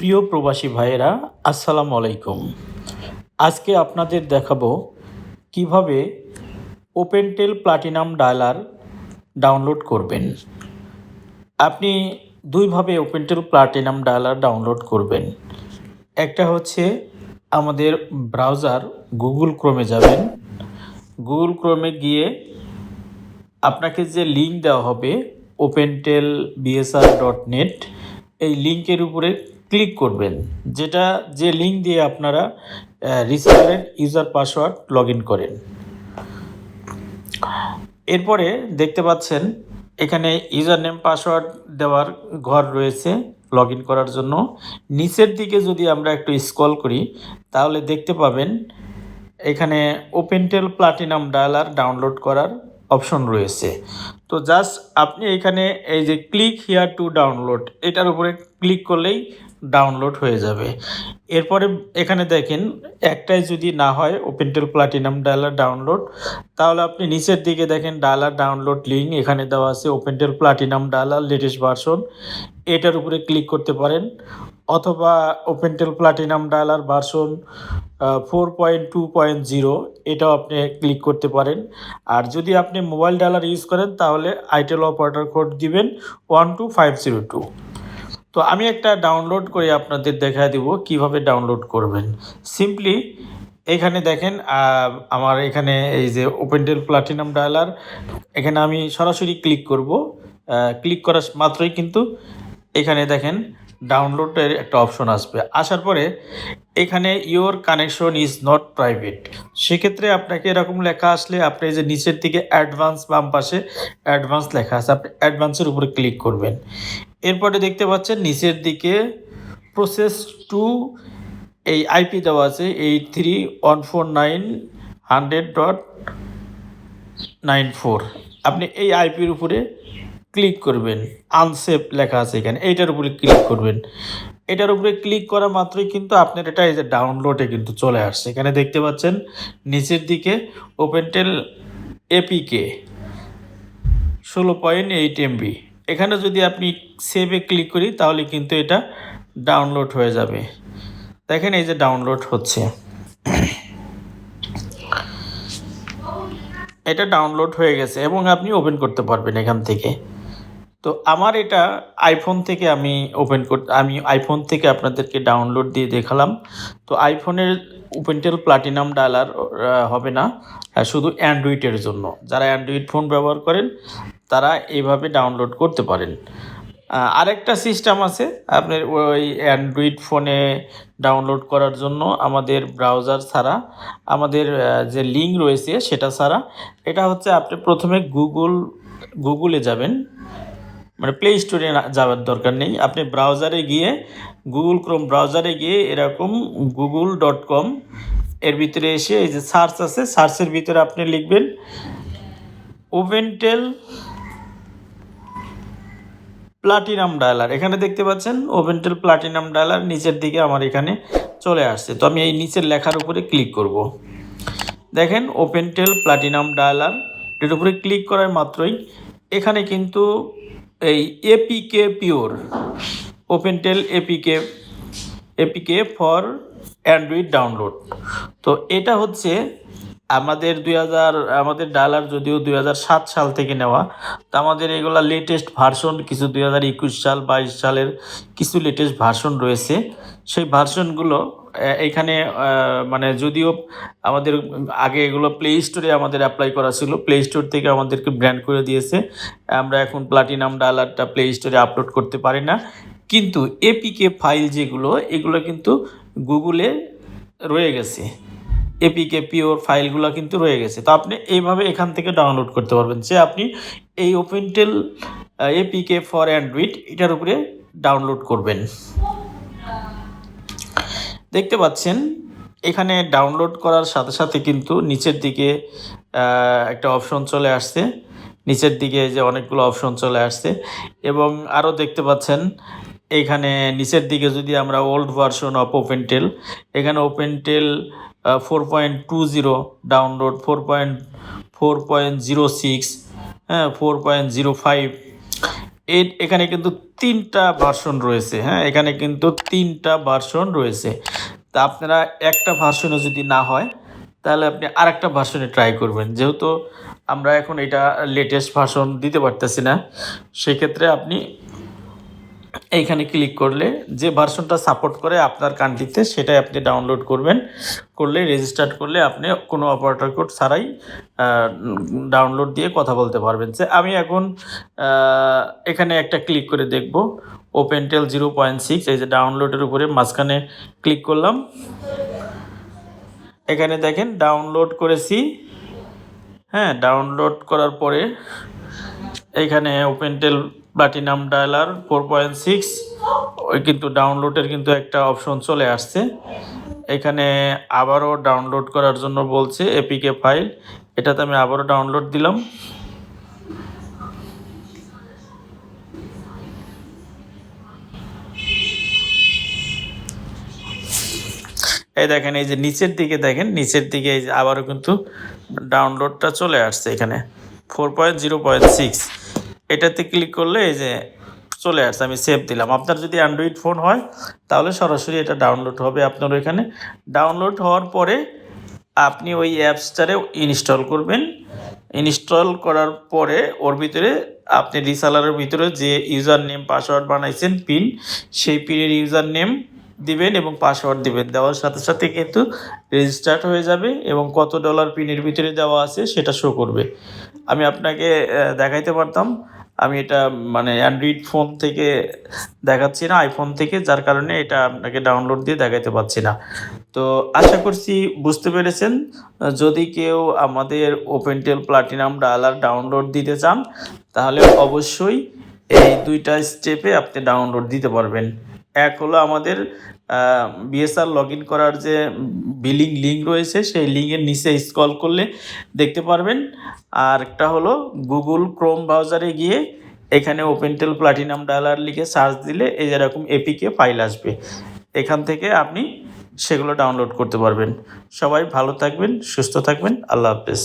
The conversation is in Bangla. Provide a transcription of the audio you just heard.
প্রিয় প্রবাসী ভাইয়েরা, আসসালামু আলাইকুম। আজকে আপনাদের দেখাবো কিভাবে ওপেনটেল প্লাটিনাম ডায়ালার ডাউনলোড করবেন। আপনি দুইভাবে ওপেনটেল প্লাটিনাম ডায়ালার ডাউনলোড করবেন। একটা হচ্ছে আমাদের ব্রাউজার গুগল ক্রোমে যাবেন। গুগল ক্রোমে গিয়ে আপনাকে যে লিঙ্ক দেওয়া হবে opentelbsr.net, এই লিঙ্কের উপরে ক্লিক করবেন, যে লিঙ্ক দিয়ে আপনারা রিসেলারের ইউজার পাসওয়ার্ড লগ ইন করেন। এরপরে দেখতে পাচ্ছেন এখানে ইউজার নেম পাসওয়ার্ড দেওয়ার ঘর রয়েছে লগ ইন করার জন্য। নিচের দিকে যদি আমরা একটু স্ক্রল করি তাহলে দেখতে পাবেন এখানে ওপেনটেল প্লাটিনাম ডায়ালার ডাউনলোড করার অপশন রয়েছে। তো জাস্ট আপনি এখানে এই যে ক্লিক হিয়ার টু ডাউনলোড, এটার উপরে ক্লিক করলেই ডাউনলোড হয়ে যাবে। এরপরে এখানে দেখেন একটাই যদি না হয় ওপেনটেল প্লাটিনাম ডায়ালার ডাউনলোড, তাহলে আপনি নিচের দিকে দেখেন ডায়ালার ডাউনলোড লিঙ্ক এখানে দেওয়া আছে ওপেনটেল প্লাটিনাম ডায়ালার লেটেস্ট ভার্সন, এটার উপরে ক্লিক করতে পারেন। অথবা ওপেনটেল প্লাটিনাম ডায়ালার ভার্সন 4.2.0, এটাও আপনি ক্লিক করতে পারেন। আর যদি আপনি মোবাইল ডায়ালার ইউজ করেন তাহলে আইটেল অপারেটর কোড দিবেন 12502। তো আমি একটা ডাউনলোড করে আপনাদের দেখায় দিব কিভাবে ডাউনলোড করবেন। সিম্পলি এখানে দেখেন আমার এখানে এই যে ওপেনটেল প্লাটিনাম ডায়ালার, এখানে আমি সরাসরি ক্লিক করব। ক্লিক করার মাত্রই কিন্তু এখানে দেখেন ডাউনলোডের একটা অপশন আসবে। আসার পরে এখানে your connection is not private, সেক্ষেত্রে আপনাকে এরকম লেখা আসলে আপনি যে নিচের দিকে অ্যাডভান্স, বাম পাশে অ্যাডভান্স লেখা আছে, আপনি অ্যাডভান্সের উপরে ক্লিক করবেন। এরপরে দেখতে পাচ্ছেন নিচের দিকে প্রসেস টু, এই আইপি দেওয়া আছে 83.149.94। আপনি এই আইপির উপরে ক্লিক করবেন, আনসেভ লেখা আছে এখানে, এইটার উপরে ক্লিক করবেন। এটার উপরে ক্লিক করা মাত্রই কিন্তু আপনার এটা এই যে ডাউনলোডে কিন্তু চলে আসছে। এখানে দেখতে পাচ্ছেন নিচের দিকে ওপেনটেল এপিকে 16.8 MB। এখানে যদি আপনি সেভে ক্লিক করি তাহলে কিন্তু এটা ডাউনলোড হয়ে যাবে। দেখেন এই যে ডাউনলোড হচ্ছে, এটা ডাউনলোড হয়ে গেছে এবং আপনি ওপেন করতে পারবেন এখান থেকে। তো আমার এটা আইফোন থেকে আমি আইফোন থেকে আপনাদেরকে ডাউনলোড দিয়ে দেখালাম। তো আইফোনের ওপেনটেল প্লাটিনাম ডায়ালার হবে না, শুধু অ্যান্ড্রয়েডের জন্য। যারা অ্যান্ড্রয়েড ফোন ব্যবহার করেন তারা এইভাবে ডাউনলোড করতে পারেন। আরেকটা সিস্টেম আছে আপনার ওই অ্যান্ড্রয়েড ফোনে ডাউনলোড করার জন্য, আমাদের ব্রাউজার ছাড়া, আমাদের যে লিঙ্ক রয়েছে সেটা ছাড়া। এটা হচ্ছে আপনি প্রথমে গুগলে যাবেন, মানে প্লে স্টোরে যাওয়ার দরকার নেই, আপনি ব্রাউজারে গিয়ে গুগল ক্রোম ব্রাউজারে গিয়ে এরকম google.com এর ভিতরে এসে এই যে সার্চ আছে, সার্চের ভিতরে আপনি লিখবেন ওপেনটেল প্লাটিনাম ডায়ালার। এখানে দেখতে পাচ্ছেন ওপেনটেল প্লাটিনাম ডায়ালার নিচের দিকে আমার এখানে চলে আসছে। তো আমি এই নিচের লেখার উপরে ক্লিক করব। দেখেন ওপেনটেল প্লাটিনাম ডায়ালার, এর উপরে ক্লিক করার মাত্রই এখানে কিন্তু এই APK pure OpenTel APK for Android download. তো এটা হচ্ছে আমাদের আমাদের ডায়ালার যদিও 2007 সাল থেকে নেওয়া, তো আমাদের এগুলা লেটেস্ট ভার্সন, কিছু 2021 সাল 22 সালের কিছু লেটেস্ট ভার্সন রয়েছে। সেই ভার্সনগুলো এইখানে মানে যদিও আমাদের আগে এগুলো প্লে স্টোরে আমাদের অ্যাপ্লাই করা ছিল, প্লে স্টোর থেকে আমাদেরকে ব্র্যান্ড করে দিয়েছে। আমরা এখন প্লাটিনাম ডায়ালারটা প্লে স্টোরে আপলোড করতে পারি না, কিন্তু এপিকে ফাইল যেগুলো, এগুলো কিন্তু গুগলে রয়ে গেছে। এপিকে পিওর ফাইলগুলো কিন্তু রয়ে গেছে। তো আপনি এইভাবে এখান থেকে ডাউনলোড করতে পারবেন, যে আপনি এই ওপেনটেল এপিকে ফর অ্যান্ড্রয়েড এটার উপরে ডাউনলোড করবেন। দেখতে পাচ্ছেন এখানে ডাউনলোড করার সাথে সাথে কিন্তু নিচের দিকে একটা অপশন চলে আসছে, নিচের দিকে যে অনেকগুলো অপশন চলে আসছে। এবং আরও দেখতে পাচ্ছেন এখানে নিচের দিকে যদি আমরা ওল্ড ভার্সন অফ ওপেনটেল, এখানে ওপেনটেল 4.20 ডাউনলোড, 4.06, 4.05, এখানে কিন্তু ৩টা ভার্সন রয়েছে, হ্যাঁ? এখানে কিন্তু ৩টা ভার্সন রয়েছে। তা আপনারা একটা ভার্সনে যদি না হয়, তাহলে আপনি আরেকটা ভার্সনে ট্রাই করবেন। যেহেতু আমরা এখন এটা লেটেস্ট ভার্সন দিতে পারতেছি না, সেক্ষেত্রে আপনি এইখানে ক্লিক করলে যে ভার্সনটা সাপোর্ট করে আপনার কান্ট্রিতে সেটাই আপনি ডাউনলোড করবেন। করলে রেজিস্টার্ড করলে আপনি কোনো অপারেটর কোড ছাড়াই ডাউনলোড দিয়ে কথা বলতে পারবেন। যে আমি এখন এখানে একটা ক্লিক করে দেখব ওপেনটেল 0.6, এই যে ডাউনলোডের উপরে মাঝখানে ক্লিক করলাম। এখানে দেখেন ডাউনলোড করেছি, হ্যাঁ? ডাউনলোড করার পরে এইখানে ওপেনটেল প্লাটিনাম ডায়ালার 4.6 ওই কিন্তু ডাউনলোডের কিন্তু একটা অপশন চলে আসছে। এখানে আবারও ডাউনলোড করার জন্য বলছে এপিকে ফাইল, এটাতে আমি আবারও ডাউনলোড দিলাম। এই দেখেন, এই যে নিচের দিকে দেখেন, নিচের দিকে এই যে আবারও কিন্তু ডাউনলোডটা চলে আসছে এখানে 4.0.6, এটাতে ক্লিক করলে এই যে চলে আসছে, আমি সেভ দিলাম। আপনার যদি অ্যান্ড্রয়েড ফোন হয় তাহলে সরাসরি এটা ডাউনলোড হবে আপনার ওইখানে। ডাউনলোড হওয়ার পরে আপনি ওই অ্যাপসটারে ইনস্টল করবেন। ইনস্টল করার পরে ওর ভিতরে আপনি রিসালারের ভিতরে যে ইউজার নেম পাসওয়ার্ড বানাইছেন পিন, সেই পিনের ইউজার নেম দিবেন এবং পাসওয়ার্ড দিবেন। দেওয়ার সাথে সাথে কিন্তু রেজিস্টার্ড হয়ে যাবে এবং কত ডলার পিনের ভিতরে দেওয়া আছে সেটা শো করবে। আমি আপনাকে দেখাইতে পারতাম, আমি এটা মানে অ্যান্ড্রয়েড ফোন থেকে দেখাচ্ছি না, আইফোন থেকে, যার কারণে এটা আপনাকে ডাউনলোড দিয়ে দেখাইতে পারছি না। তো আশা করছি বুঝতে পেরেছেন। যদি কেউ আমাদের ওপেনটেল প্লাটিনাম ডায়ালার ডাউনলোড দিতে চান তাহলে অবশ্যই এই 2টা স্টেপে আপনি ডাউনলোড দিতে পারবেন। এক হলো আমাদের বিএসআর লগ ইন করার যে বিলিং লিঙ্ক রয়েছে সেই লিঙ্কের নিচে স্ক্রল করলে দেখতে পারবেন। আর একটা হলো গুগল ক্রোম ব্রাউজারে গিয়ে এখানে ওপেনটেল প্লাটিনাম ডায়ালার লিখে সার্চ দিলে এই যেরকম এপিকে ফাইল আসবে, এখান থেকে আপনি সেগুলো ডাউনলোড করতে পারবেন। সবাই ভালো থাকবেন, সুস্থ থাকবেন। আল্লাহ হাফেজ।